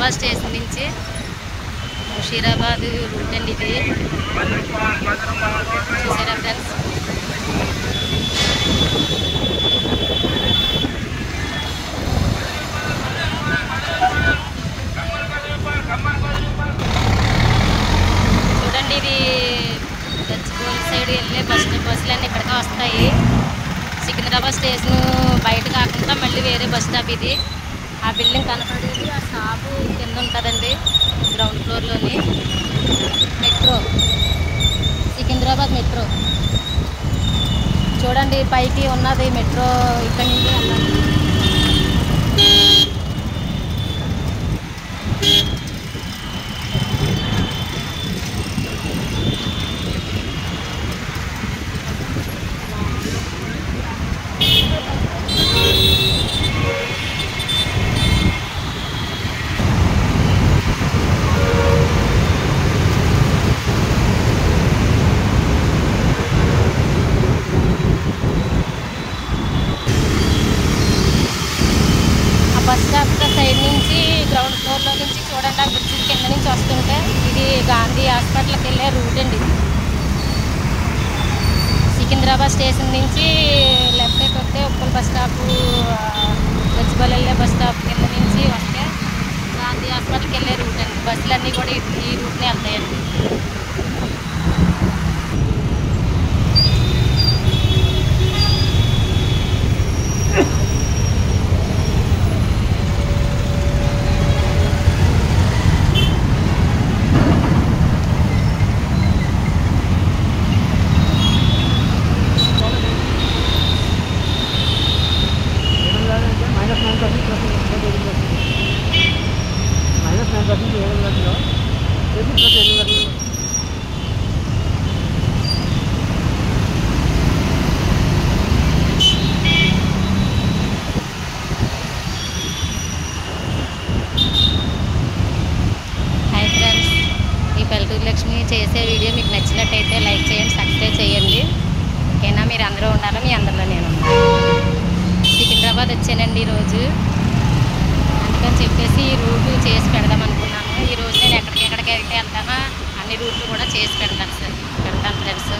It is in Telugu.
సికింద్రాబాద్ స్టేషన్ నుంచి ముషీరాబాద్ రూట్ అండి ఇది. చూసారా ఫ్రెండ్స్? చూడండి, ఇది గచ్చిబౌలి సైడ్ వెళ్ళే బస్సులన్నీ ఇక్కడికే వస్తాయి. సికింద్రాబాద్ స్టేషన్ బయట కాకుండా మళ్ళీ వేరే బస్ స్టాప్ ఇది. ఆ బిల్డింగ్ కనపడేది ఆ షాపు కింద ఉంటుందండి, గ్రౌండ్ ఫ్లోర్లోని. మెట్రో, సికింద్రాబాద్ మెట్రో చూడండి, పైకి ఉన్నది మెట్రో. ఇక్కడి నుంచి వెళ్ళాలి. బస్ స్టాప్ సైడ్ నుంచి గ్రౌండ్ ఫ్లోర్లో నుంచి చూడండి, ఆ బ్రిడ్జి కింద నుంచి వస్తుంటే ఇది గాంధీ హాస్పిటల్కి వెళ్ళే రూట్ అండి. సికింద్రాబాద్ స్టేషన్ నుంచి లెఫ్ట్ సైడ్ వస్తే ఉప్పల్ బస్ స్టాప్, గచ్చిబౌలి వెళ్ళే బస్ స్టాప్ కింద నుంచి వస్తే గాంధీ హాస్పిటల్కి వెళ్ళే రూట్ అండి. బస్సులన్నీ కూడా ఈ రూట్నే వెళ్తాయండి. లక్ష్మి చేసే వీడియో మీకు నచ్చినట్టయితే లైక్ చేయండి, సబ్స్క్రైబ్ చేయండి. ఓకేనా? మీరు అందరూ ఉండాలి, మీ అందరిలో నేను ఉన్నాను. సికింద్రాబాద్ వచ్చానండి ఈరోజు, అందుకని చెప్పేసి ఈ రూట్ చేసి పెడదాం అనుకున్నాను. ఈరోజు నేను ఎక్కడికి అయితే వెళ్తానో అన్ని రూట్లు కూడా చేసి పెడతాను ఫ్రెండ్స్.